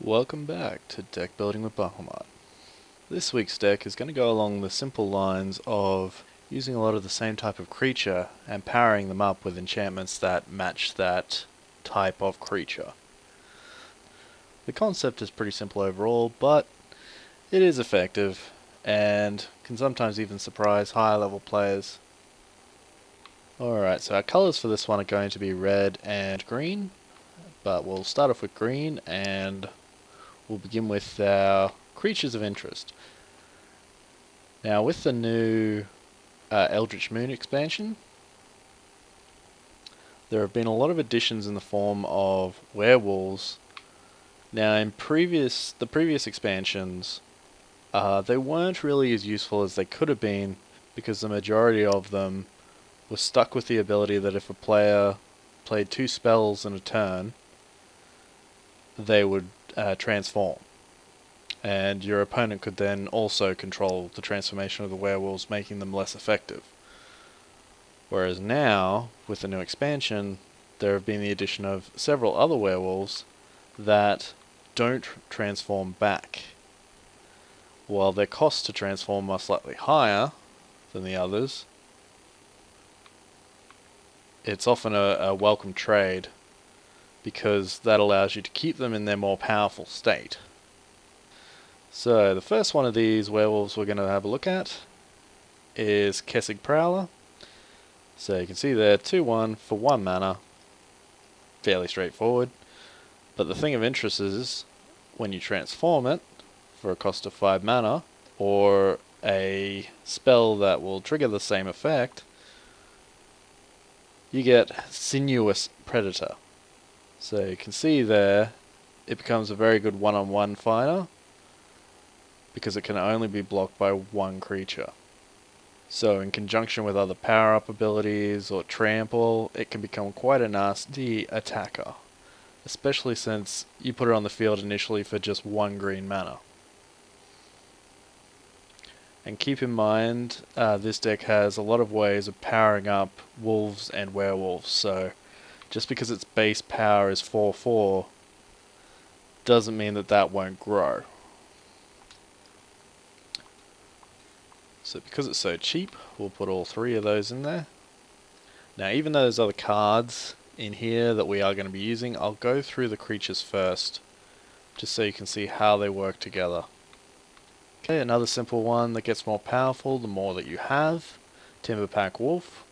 Welcome back to Deck Building with Bahumaut. This week's deck is going to go along the simple lines of using a lot of the same type of creature and powering them up with enchantments that match that type of creature. The concept is pretty simple overall, but it is effective and can sometimes even surprise higher level players. Alright, so our colours for this one are going to be red and green, but we'll start off with green and we'll begin with our creatures of interest. Now with the new Eldritch Moon expansion, there have been a lot of additions in the form of werewolves. Now in the previous expansions, they weren't really as useful as they could have been because the majority of them were stuck with the ability that if a player played 2 spells in a turn, they would transform, and your opponent could then also control the transformation of the werewolves, making them less effective. Whereas now, with the new expansion, there have been the addition of several other werewolves that don't transform back. While their costs to transform are slightly higher than the others, it's often a welcome trade, because that allows you to keep them in their more powerful state. So the first one of these werewolves we're going to have a look at is Kessig Prowler. So you can see there, 2/1 for 1 mana, fairly straightforward. But the thing of interest is, when you transform it for a cost of 5 mana, or a spell that will trigger the same effect, you get Sinuous Predator. So you can see there, it becomes a very good one-on-one fighter, because it can only be blocked by 1 creature. So in conjunction with other power-up abilities or trample, it can become quite a nasty attacker, especially since you put it on the field initially for just 1 green mana. And keep in mind, this deck has a lot of ways of powering up wolves and werewolves, so just because its base power is 4/4 doesn't mean that that won't grow. So because it's so cheap, we'll put all 3 of those in there. Now even though there's other cards in here that we are going to be using, I'll go through the creatures first, just so you can see how they work together. Okay, another simple one that gets more powerful the more that you have, Timberpack Wolf.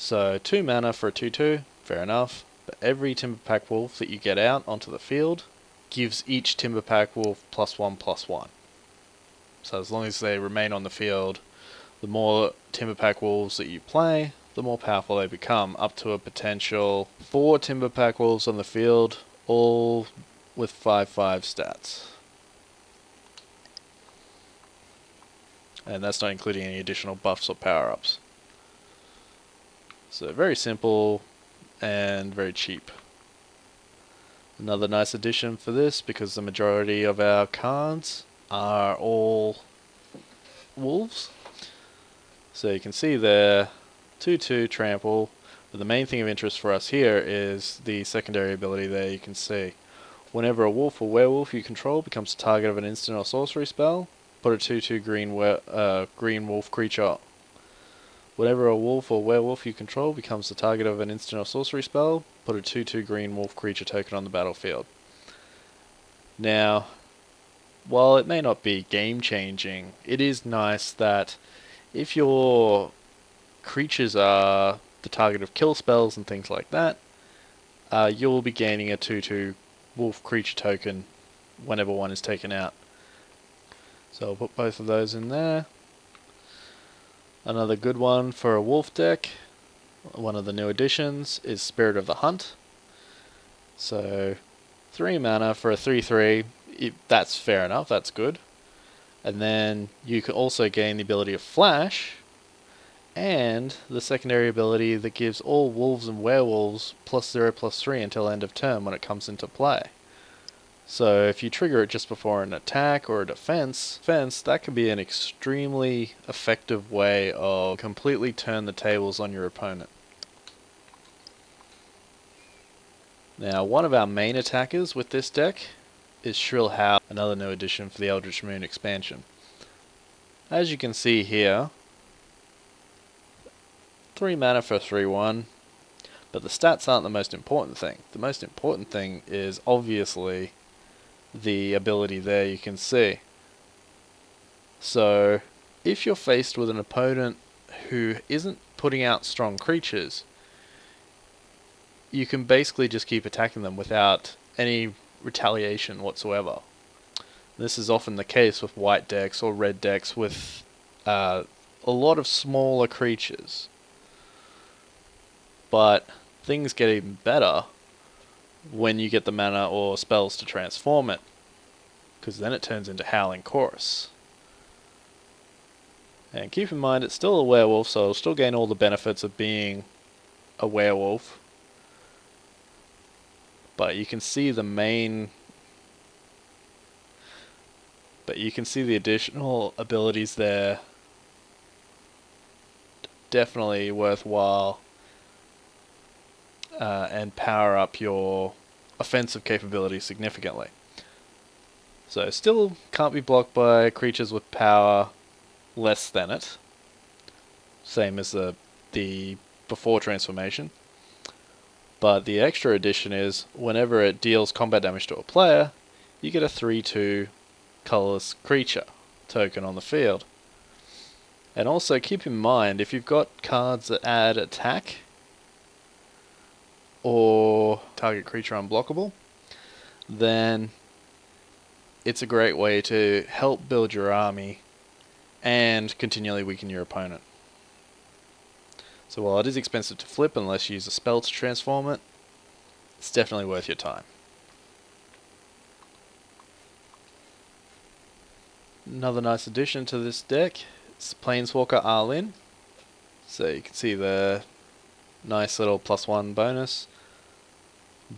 So 2 mana for a 2/2, fair enough, but every Timberpack Wolf that you get out onto the field gives each Timberpack Wolf +1/+1. So as long as they remain on the field, the more Timberpack Wolves that you play, the more powerful they become, up to a potential 4 Timberpack Wolves on the field, all with 5/5 stats. And that's not including any additional buffs or power-ups. So very simple and very cheap. Another nice addition for this, because the majority of our cards are all wolves. So you can see there, 2/2 trample, but the main thing of interest for us here is the secondary ability there. You can see, whenever a wolf or werewolf you control becomes the target of an instant or sorcery spell, put a 2/2 green wolf creature. Whenever a wolf or werewolf you control becomes the target of an instant or sorcery spell, put a 2/2 green wolf creature token on the battlefield. Now, while it may not be game changing, it is nice that if your creatures are the target of kill spells and things like that, you'll be gaining a 2/2 wolf creature token whenever one is taken out. So I'll put both of those in there. Another good one for a wolf deck, one of the new additions, is Spirit of the Hunt. So 3 mana for a 3/3, that's fair enough, that's good. And then you can also gain the ability of Flash, and the secondary ability that gives all wolves and werewolves +0/+3 until end of turn when it comes into play. So if you trigger it just before an attack or a defense, that can be an extremely effective way of completely turn the tables on your opponent. Now, one of our main attackers with this deck is Shrill Howler, another new addition for the Eldritch Moon expansion. As you can see here, 3 mana for 3/1, but the stats aren't the most important thing. The most important thing is obviously the ability there you can see. So, if you're faced with an opponent who isn't putting out strong creatures, you can basically just keep attacking them without any retaliation whatsoever. This is often the case with white decks or red decks with a lot of smaller creatures. But things get even better when you get the mana or spells to transform it, because then it turns into Howlinn Kord. And keep in mind, it's still a werewolf, so it'll still gain all the benefits of being a werewolf. But you can see the main... But you can see the additional abilities there. Definitely worthwhile. And power up your offensive capability significantly. So still can't be blocked by creatures with power less than it. Same as the before transformation. But the extra addition is, whenever it deals combat damage to a player, you get a 3/2 colourless creature token on the field. And also keep in mind, if you've got cards that add attack or target creature unblockable, then it's a great way to help build your army and continually weaken your opponent. So while it is expensive to flip unless you use a spell to transform it, it's definitely worth your time. Another nice addition to this deck is planeswalker Arlinn. So you can see the nice little +1 bonus,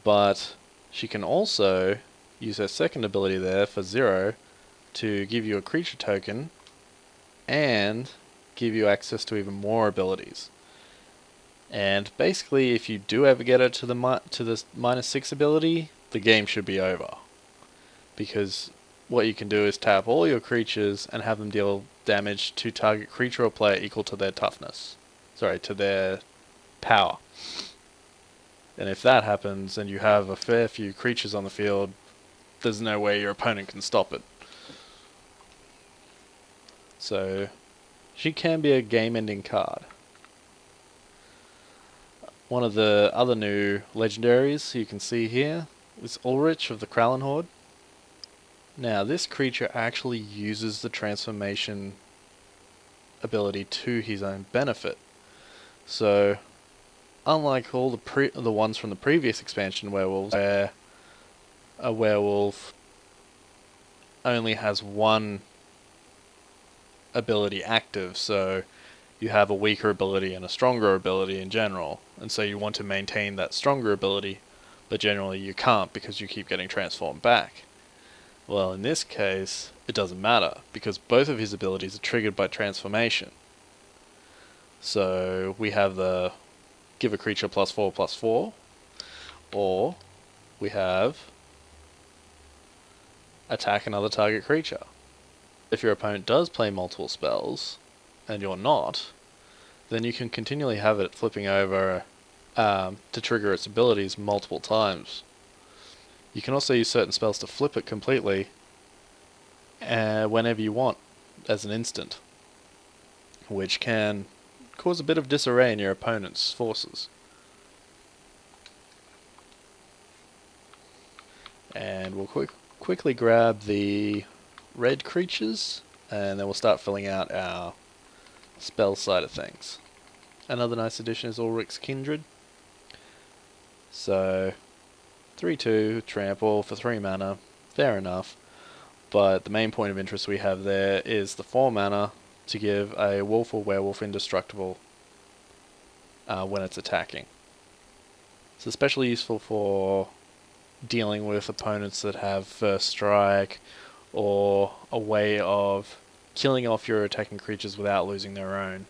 but she can also use her second ability there for 0 to give you a creature token and give you access to even more abilities. And basically, if you do ever get her to the -6 ability, the game should be over, because what you can do is tap all your creatures and have them deal damage to target creature or player equal to their toughness. Sorry, to their power. And if that happens and you have a fair few creatures on the field, there's no way your opponent can stop it. So she can be a game-ending card. One of the other new legendaries you can see here is Ulrich of the Krallenhorde. Now this creature actually uses the transformation ability to his own benefit. So unlike all the ones from the previous expansion werewolves, where a werewolf only has one ability active, so you have a weaker ability and a stronger ability in general, and so you want to maintain that stronger ability, but generally you can't because you keep getting transformed back. Well, in this case, it doesn't matter, because both of his abilities are triggered by transformation. So we have the give a creature +4/+4, or we have attack another target creature. If your opponent does play multiple spells, and you're not, then you can continually have it flipping over to trigger its abilities multiple times. You can also use certain spells to flip it completely whenever you want, as an instant, which can cause a bit of disarray in your opponent's forces. And we'll quickly grab the red creatures, and then we'll start filling out our spell side of things. Another nice addition is Ulrich's Kindred. So 3/2 trample for 3 mana, fair enough, but the main point of interest we have there is the 4 mana to give a wolf or werewolf indestructible when it's attacking. It's especially useful for dealing with opponents that have first strike, or a way of killing off your attacking creatures without losing their own,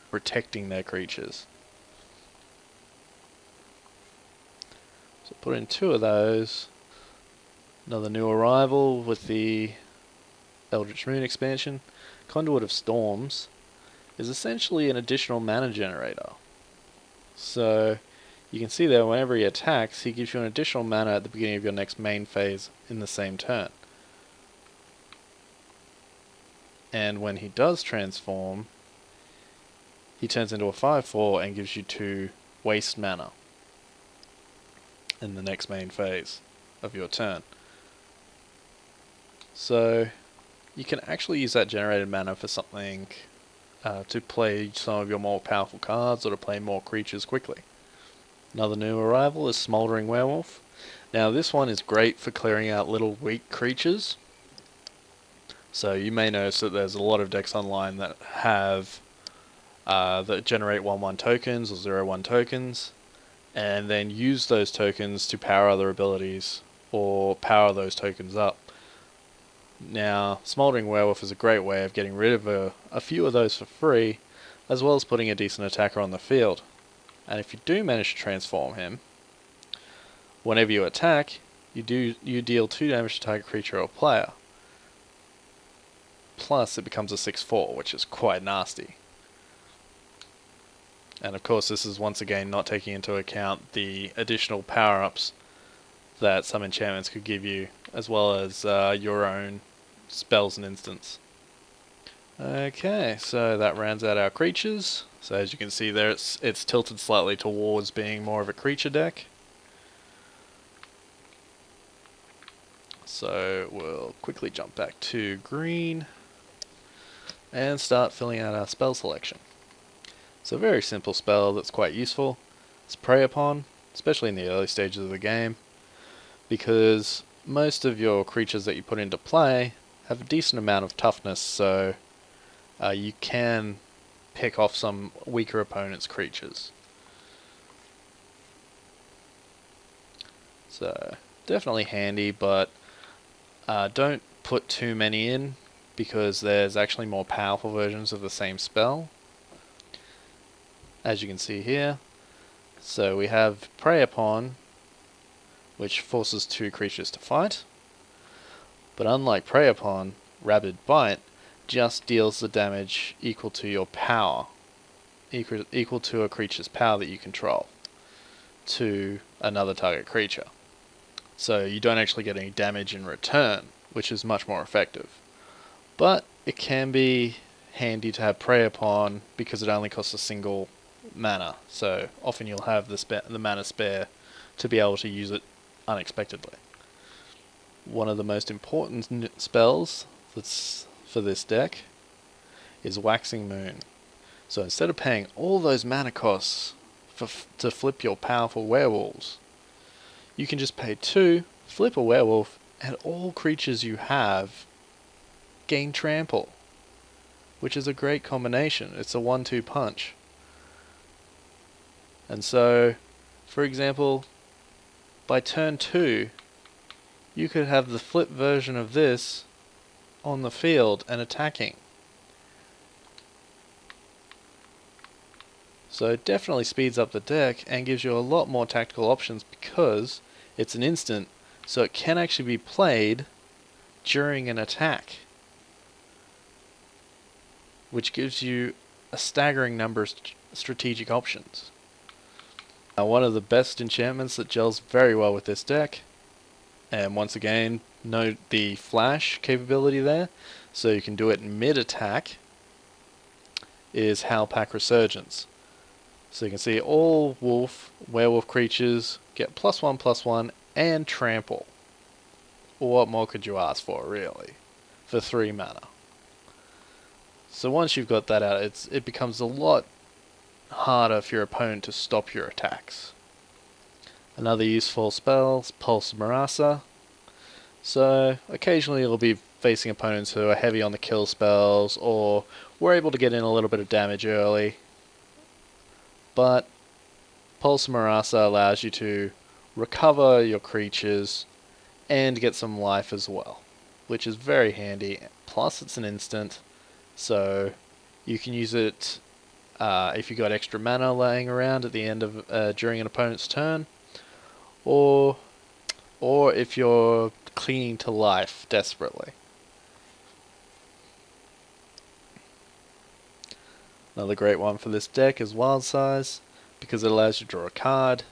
protecting their creatures. So put in 2 of those, Another new arrival with the Eldritch Moon expansion. Conduit of Storms is essentially an additional mana generator. So you can see there whenever he attacks, he gives you an additional mana at the beginning of your next main phase in the same turn. And when he does transform, he turns into a 5/4 and gives you 2 waste mana in the next main phase of your turn. So you can actually use that generated mana for something to play some of your more powerful cards or to play more creatures quickly. Another new arrival is Smoldering Werewolf. Now this one is great for clearing out little weak creatures. So you may notice that there's a lot of decks online that have that generate 1/1 tokens or 0/1 tokens, and then use those tokens to power other abilities or power those tokens up. Now, Smoldering Werewolf is a great way of getting rid of a few of those for free, as well as putting a decent attacker on the field. And if you do manage to transform him, whenever you attack, you deal 2 damage to target creature or player. Plus, it becomes a 6/4, which is quite nasty. And of course, this is once again not taking into account the additional power-ups that some enchantments could give you, as well as your own spells and instants. Okay, so that rounds out our creatures. So as you can see there, it's tilted slightly towards being more of a creature deck. So we'll quickly jump back to green and start filling out our spell selection. So a very simple spell that's quite useful. It's Prey Upon, especially in the early stages of the game, because most of your creatures that you put into play have a decent amount of toughness, so you can pick off some weaker opponents' creatures. So definitely handy, but don't put too many in, because there's actually more powerful versions of the same spell, as you can see here. So we have Prey Upon, which forces 2 creatures to fight, but unlike Prey Upon, Rabid Bite just deals the damage equal to your power, equal to a creature's power that you control, to another target creature. So you don't actually get any damage in return, which is much more effective. But it can be handy to have Prey Upon because it only costs a single mana, so often you'll have the mana spare to be able to use it unexpectedly. One of the most important spells that's for this deck is Waxing Moon. So instead of paying all those mana costs to flip your powerful werewolves, you can just pay 2, flip a werewolf, and all creatures you have gain trample, which is a great combination. It's a 1-2 punch. And so, for example, by turn 2, you could have the flip version of this on the field and attacking. So it definitely speeds up the deck and gives you a lot more tactical options because it's an instant, so it can actually be played during an attack, which gives you a staggering number of strategic options. Now, one of the best enchantments that gels very well with this deck, and once again, note the flash capability there, so you can do it mid-attack, is Howlpack Resurgence. So you can see all werewolf creatures get +1/+1 and trample. What more could you ask for, really, for 3 mana? So once you've got that out, it becomes a lot harder for your opponent to stop your attacks. Another useful spell is Pulse of Murasa. So occasionally you'll be facing opponents who are heavy on the kill spells, or were able to get in a little bit of damage early. But Pulse of Murasa allows you to recover your creatures and get some life as well, which is very handy. Plus it's an instant, so you can use it if you got extra mana laying around at the end of during an opponent's turn, or or if you're clinging to life desperately. Another great one for this deck is Wildsize, because it allows you to draw a card,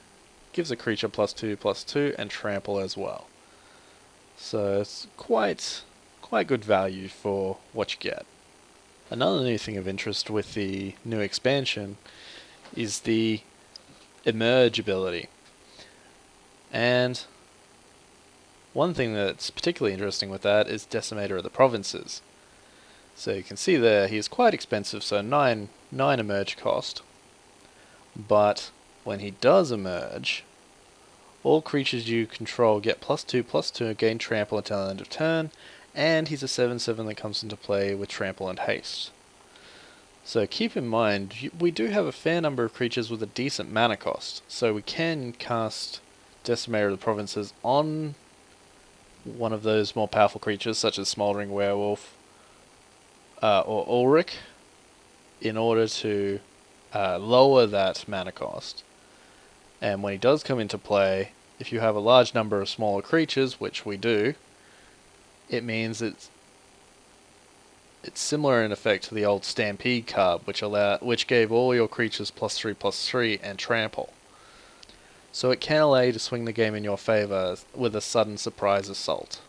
gives a creature +2/+2, and trample as well. So it's quite good value for what you get. Another new thing of interest with the new expansion is the Emerge ability. And one thing that's particularly interesting with that is Decimator of the Provinces. So you can see there, he's quite expensive, so 9 emerge cost. But when he does emerge, all creatures you control get +2/+2, gain trample until the end of turn, and he's a 7/7 that comes into play with trample and haste. So keep in mind, we do have a fair number of creatures with a decent mana cost, so we can cast Decimator of the Provinces on one of those more powerful creatures, such as Smoldering Werewolf or Ulrich, in order to lower that mana cost. And when he does come into play, if you have a large number of smaller creatures, which we do, it means it's similar in effect to the old Stampede card, which gave all your creatures +3/+3 and trample. So it can allow you to swing the game in your favour with a sudden surprise assault.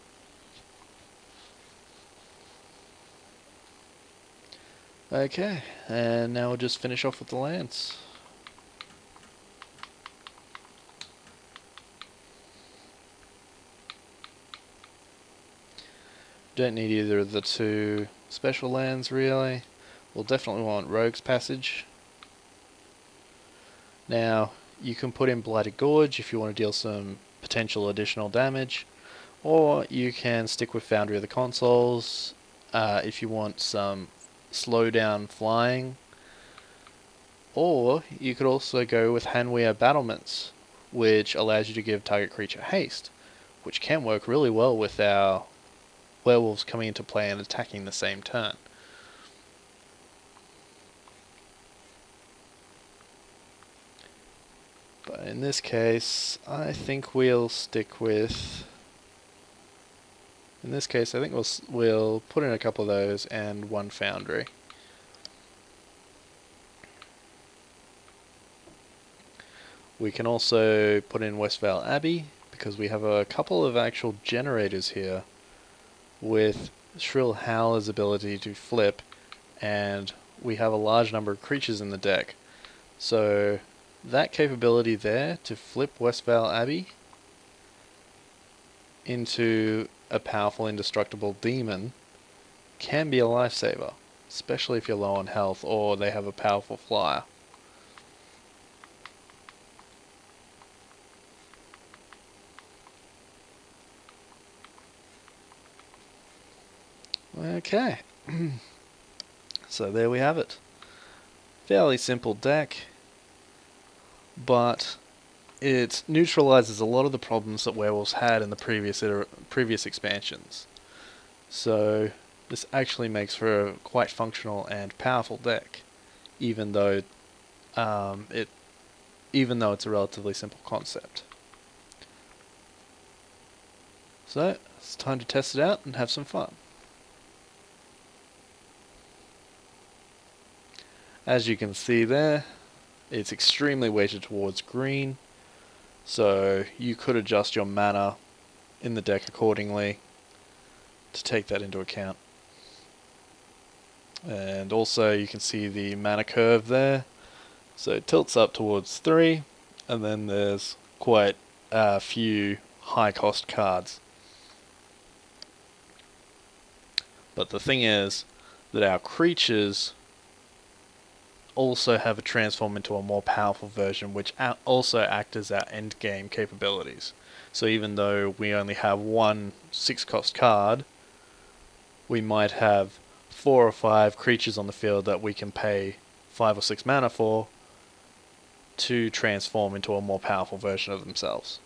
Okay, and now we'll just finish off with the lands. Don't need either of the two special lands really. We'll definitely want Rogue's Passage. Now, you can put in Blighted Gorge if you want to deal some potential additional damage, or you can stick with Foundry of the Consoles if you want some slow down flying, or you could also go with Hanweir Battlements, which allows you to give target creature haste, which can work really well with our werewolves coming into play and attacking the same turn. But in this case, I think we'll stick with... In this case, I think we'll put in a couple of those and one Foundry. We can also put in Westvale Abbey, because we have a couple of actual generators here with Shrill Howler's ability to flip, and we have a large number of creatures in the deck. So that capability there to flip Westvale Abbey into a powerful indestructible demon can be a lifesaver, especially if you're low on health or they have a powerful flyer. Okay, so there we have it. Fairly simple deck, but it neutralizes a lot of the problems that werewolves had in the previous expansions. So this actually makes for a quite functional and powerful deck, even though it's a relatively simple concept. So it's time to test it out and have some fun. As you can see there, it's extremely weighted towards green, so you could adjust your mana in the deck accordingly to take that into account. And also you can see the mana curve there, so it tilts up towards 3, and then there's quite a few high cost cards. But the thing is that our creatures also have a transform into a more powerful version, which also act as our end game capabilities. So even though we only have one 6-cost card, we might have 4 or 5 creatures on the field that we can pay 5 or 6 mana for to transform into a more powerful version of themselves.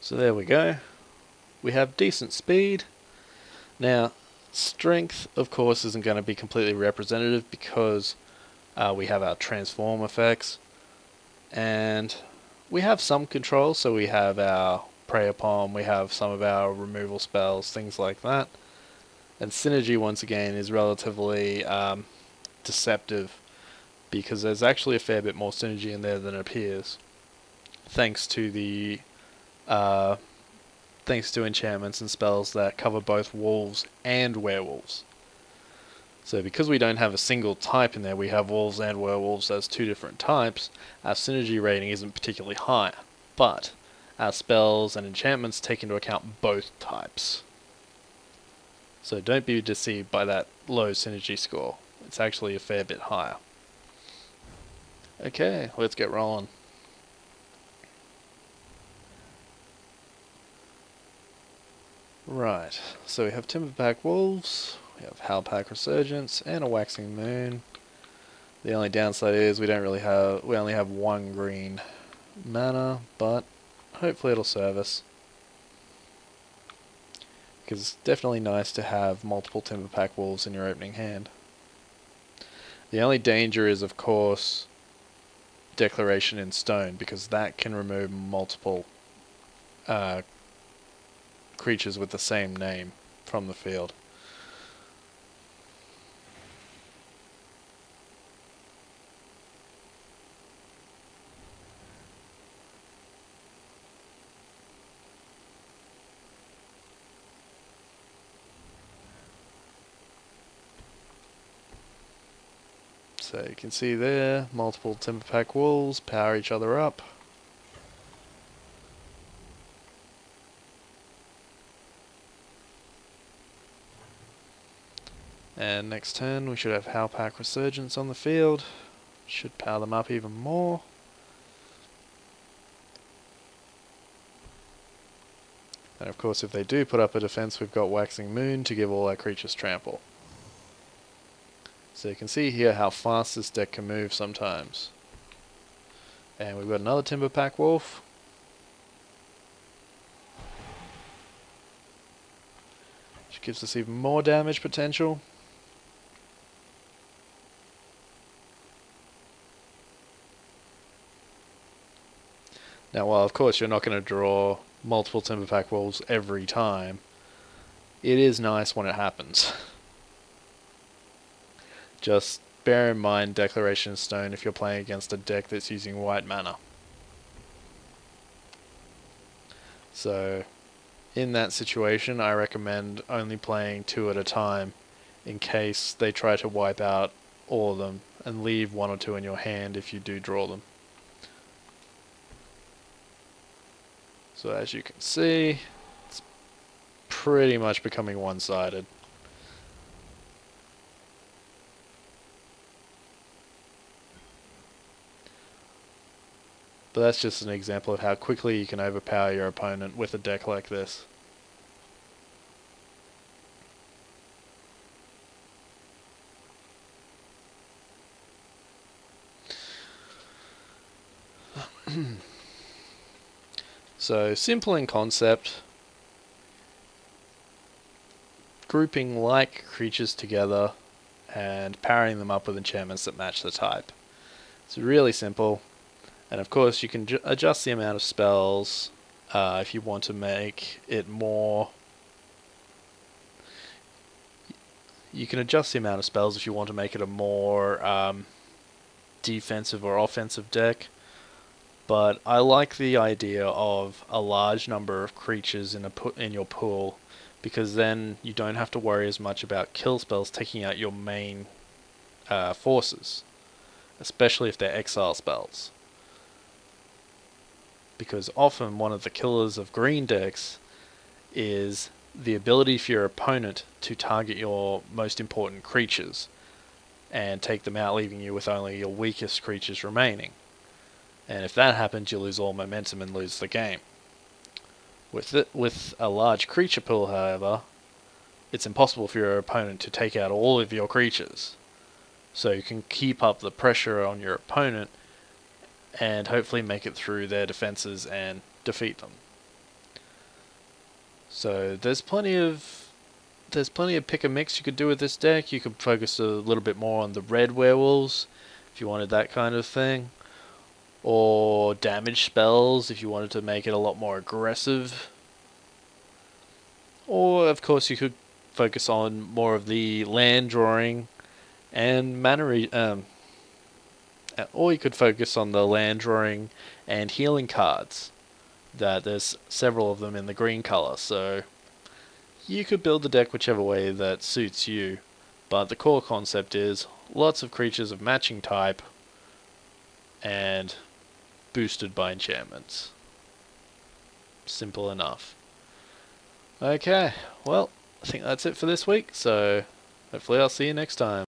So there we go. We have decent speed. Now, Strength, of course, isn't going to be completely representative because we have our transform effects, and we have some control, so we have our Prey Upon, we have some of our removal spells, things like that. And synergy, once again, is relatively deceptive because there's actually a fair bit more synergy in there than it appears, thanks to the thanks to enchantments and spells that cover both wolves and werewolves. So because we don't have a single type in there, we have wolves and werewolves as two different types, our synergy rating isn't particularly high, but our spells and enchantments take into account both types. So don't be deceived by that low synergy score, it's actually a fair bit higher. Okay, let's get rolling. Right, so we have Timberpack Wolves, we have Howlpack Resurgence, and a Waxing Moon. The only downside is we only have one green mana, but hopefully it'll serve us. Because it's definitely nice to have multiple Timberpack Wolves in your opening hand. The only danger is, of course, Declaration in Stone, because that can remove multiple creatures with the same name from the field. So you can see there, multiple Timberpack Wolves power each other up. And next turn we should have Howlpack Resurgence on the field. Should power them up even more. And of course if they do put up a defense, we've got Waxing Moon to give all our creatures trample. So you can see here how fast this deck can move sometimes. And we've got another Timberpack Wolf. Which gives us even more damage potential. Now, while of course you're not going to draw multiple Timberpack Wolves every time, it is nice when it happens. Just bear in mind Declaration Stone if you're playing against a deck that's using white mana. So, in that situation, I recommend only playing 2 at a time in case they try to wipe out all of them and leave 1 or 2 in your hand if you do draw them. So as you can see, it's pretty much becoming one-sided. But that's just an example of how quickly you can overpower your opponent with a deck like this. So, simple in concept, grouping like creatures together and powering them up with enchantments that match the type. It's really simple, and of course you can adjust the amount of spells if you want to make it more... You can adjust the amount of spells if you want to make it a more defensive or offensive deck. But I like the idea of a large number of creatures in your pool, because then you don't have to worry as much about kill spells taking out your main forces, especially if they're exile spells. Because often one of the killers of green decks is the ability for your opponent to target your most important creatures and take them out, leaving you with only your weakest creatures remaining. And if that happens, you lose all momentum and lose the game. With a large creature pool, however, it's impossible for your opponent to take out all of your creatures. So you can keep up the pressure on your opponent and hopefully make it through their defenses and defeat them. So there's plenty of there's plenty of pick and mix you could do with this deck. You could focus a little bit more on the red werewolves if you wanted that kind of thing, or damage spells if you wanted to make it a lot more aggressive, or of course you could focus on more of the land drawing and or you could focus on the land drawing and healing cards. That there's several of them in the green color, so you could build the deck whichever way that suits you, but the core concept is lots of creatures of matching type and boosted by enchantments. Simple enough. Okay, well, I think that's it for this week, so hopefully I'll see you next time.